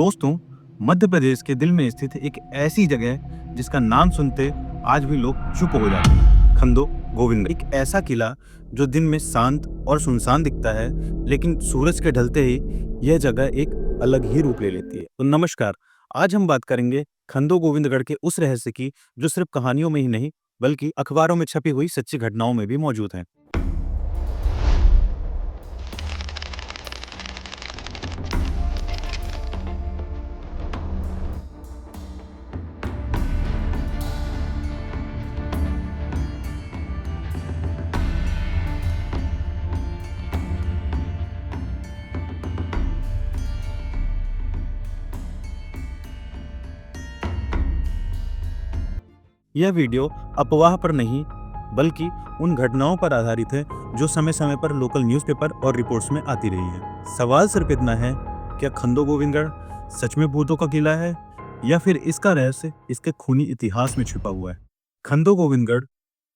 दोस्तों, मध्य प्रदेश के दिल में स्थित एक ऐसी जगह है जिसका नाम सुनते आज भी लोग चुप हो जाते हैं। खंडो गोविंद, एक ऐसा किला जो दिन में शांत और सुनसान दिखता है, लेकिन सूरज के ढलते ही यह जगह एक अलग ही रूप ले लेती है। तो नमस्कार, आज हम बात करेंगे खंडो गोविंदगढ़ के उस रहस्य की जो सिर्फ कहानियों में ही नहीं बल्कि अखबारों में छपी हुई सच्ची घटनाओं में भी मौजूद है। यह वीडियो अफवाह पर नहीं बल्कि उन घटनाओं पर आधारित है जो समय समय पर लोकल न्यूज़पेपर और रिपोर्ट्स में आती रही है। सवाल सिर्फ इतना है, क्या खंडो गोविंदगढ़ सच में भूतों का किला है या फिर इसका रहस्य इसके खूनी इतिहास में छिपा हुआ है। खंडो गोविंदगढ़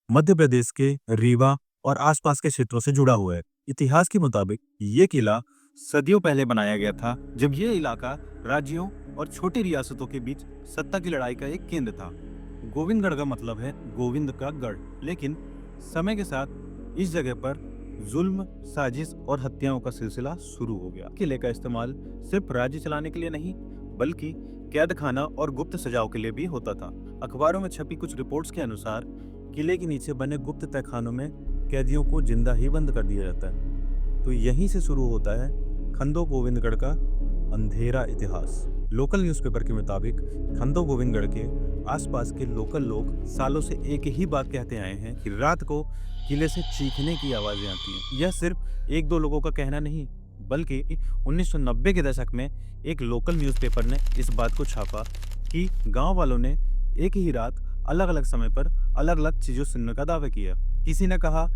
मध्य प्रदेश के रीवा और आसपास के क्षेत्रों से जुड़ा हुआ है। इतिहास के मुताबिक ये किला सदियों पहले बनाया गया था, जब यह इलाका राज्यों और छोटी रियासतों के बीच सत्ता की लड़ाई का एक केंद्र था। गोविंदगढ़ का मतलब है गोविंद का गढ़, लेकिन समय के साथ इस जगह पर जुल्म, साजिश और हत्याओं का सिलसिला शुरू हो गया। किले का इस्तेमाल सिर्फ राज्य चलाने के लिए नहीं बल्कि कैद खाना और गुप्त सजाओं के लिए भी होता था। अखबारों में छपी कुछ रिपोर्ट्स के अनुसार किले के नीचे बने गुप्त तहखानों में कैदियों को जिंदा ही बंद कर दिया जाता है। तो यहीं से शुरू होता है खंडो गोविंदगढ़ का अंधेरा इतिहास। लोकल न्यूज़पेपर के मुताबिक खंडो गोविंदगढ़ के आसपास के लोकल लोग सालों से एक ही बात कहते आए हैं कि रात को किले से चीखने की आवाजें आती हैं। यह सिर्फ एक दो लोगों का कहना नहीं बल्कि 1990 के दशक में एक लोकल न्यूज़पेपर ने इस बात को छापा कि गांव वालों ने एक ही रात अलग अलग समय पर अलग अलग चीजों सुनने का दावा किया। किसी ने कहा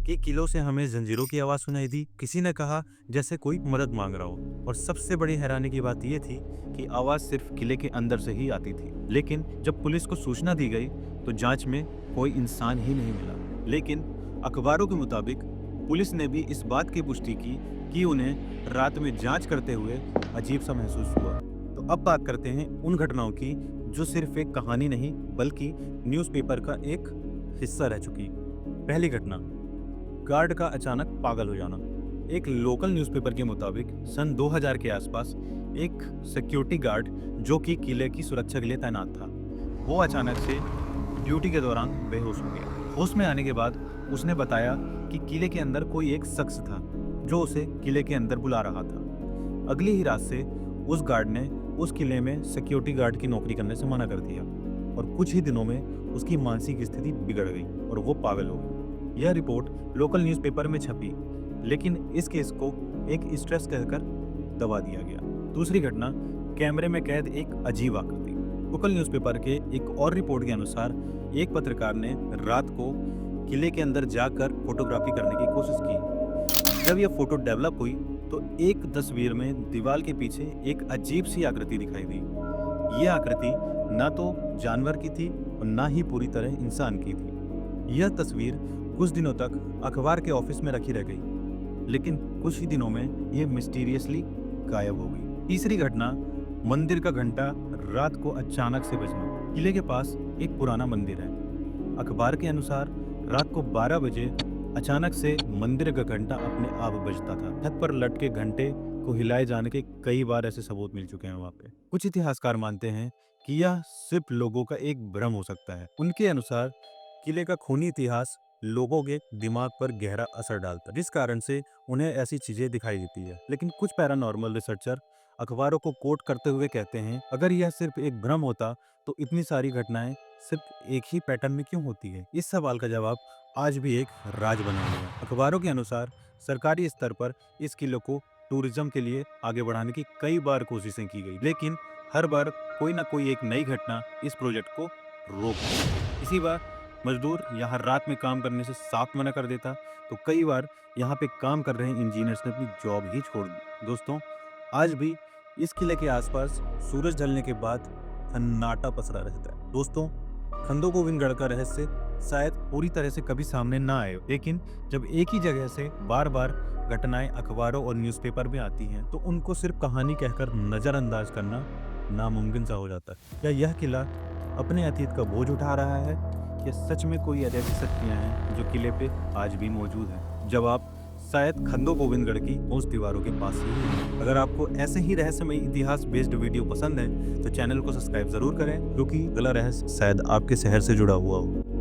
कि किलों से हमें जंजीरों की आवाज सुनाई दी, किसी ने कहा जैसे कोई मदद मांग रहा हो, और सबसे बड़ी हैरानी की बात यह थी कि आवाज सिर्फ किले के अंदर से ही आती थी। लेकिन जब पुलिस को सूचना दी गई तो जांच में कोई इंसान ही नहीं मिला। लेकिन अखबारों के मुताबिक पुलिस ने भी इस बात की पुष्टि की कि उन्हें रात में जांच करते हुए अजीब सा महसूस हुआ। तो अब बात करते हैं उन घटनाओं की जो सिर्फ एक कहानी नहीं बल्कि न्यूज़पेपर का एक हिस्सा रह चुकी। पहली घटना, गार्ड का अचानक पागल हो जाना। एक लोकल न्यूज़पेपर के मुताबिक सन 2000 के आसपास एक सिक्योरिटी गार्ड जो कि किले की सुरक्षा के लिए तैनात था, वो अचानक से ड्यूटी के दौरान बेहोश हो गया। होश में आने के बाद उसने बताया कि किले के अंदर कोई एक शख्स था जो उसे किले के अंदर बुला रहा था। अगली ही रात से उस गार्ड ने उस किले में सिक्योरिटी गार्ड की नौकरी करने से मना कर दिया और कुछ ही दिनों में उसकी मानसिक स्थिति बिगड़ गई और वो पागल हो गया। यह रिपोर्ट लोकल न्यूज़पेपर में छपी, लेकिन इस केस को एक स्ट्रेस कहकर दबा दिया गया। दूसरी घटना, कैमरे में कैद एक अजीब आकृति। लोकल न्यूज़पेपर के एक और रिपोर्ट के अनुसार एक पत्रकार ने रात को किले के अंदर जाकर फोटोग्राफी करने की कोशिश की। जब यह फोटो डेवलप हुई तो एक तस्वीर में दीवार के पीछे एक अजीब सी आकृति दिखाई दी। यह आकृति ना तो जानवर की थी और ना ही पूरी तरह इंसान की थी। यह तस्वीर कुछ दिनों तक अखबार के ऑफिस में रखी रह गई, लेकिन कुछ ही दिनों में यह मिस्टीरियसली गायब हो गई। तीसरी घटना, मंदिर का घंटा रात को अचानक से बजना। किले के पास एक पुराना मंदिर है। अखबार के अनुसार रात को 12 बजे अचानक से मंदिर का घंटा अपने आप बजता था। छत पर लटके घंटे को हिलाए जाने के कई बार ऐसे सबूत मिल चुके हैं वहाँ पे। कुछ इतिहासकार मानते हैं कि यह सिर्फ लोगों का एक भ्रम हो सकता है। उनके अनुसार किले का खूनी इतिहास लोगों के दिमाग पर गहरा असर डालता है, जिस कारण से उन्हें ऐसी चीजें दिखाई देती है। लेकिन कुछ पैरानॉर्मल रिसर्चर अखबारों को कोट करते हुए कहते हैं, अगर यह सिर्फ एक भ्रम होता तो इतनी सारी घटनाएं सिर्फ एक ही पैटर्न में क्यों होती है? इस सवाल का जवाब आज भी एक राज बना हुआ है। अखबारों के अनुसार सरकारी स्तर पर इस किले को टूरिज्म के लिए आगे बढ़ाने की कई बार कोशिशें की गई, लेकिन हर बार कोई ना कोई एक नई घटना इस प्रोजेक्ट को रोक देती। इसी बार मजदूर यहाँ रात में काम करने से साफ मना कर देता, तो कई बार यहाँ पे काम कर रहे इंजीनियर्स ने अपनी जॉब ही छोड़ दी। दोस्तों, आज भी इस किले के आसपास सूरज ढलने के बाद सन्नाटा पसरा रहता है। दोस्तों, खंडो गोविंदगढ़ का रहस्य शायद पूरी तरह से कभी सामने ना आए, लेकिन जब एक ही जगह से बार बार घटनाएं अखबारों और न्यूज़पेपर में आती हैं तो उनको सिर्फ कहानी कहकर नज़रअंदाज करना नामुमकिन सा हो जाता है। क्या यह किला अपने अतीत का बोझ उठा रहा है या सच में कोई ऐसी शक्तियां हैं जो किले पे आज भी मौजूद हैं? जवाब शायद खंडो गोविंदगढ़ की उस दीवारों के पास ही है। अगर आपको ऐसे ही रहस्यमय इतिहास बेस्ड वीडियो पसंद है तो चैनल को सब्सक्राइब जरूर करें, क्योंकि अगला रहस्य शायद आपके शहर से जुड़ा हुआ हो।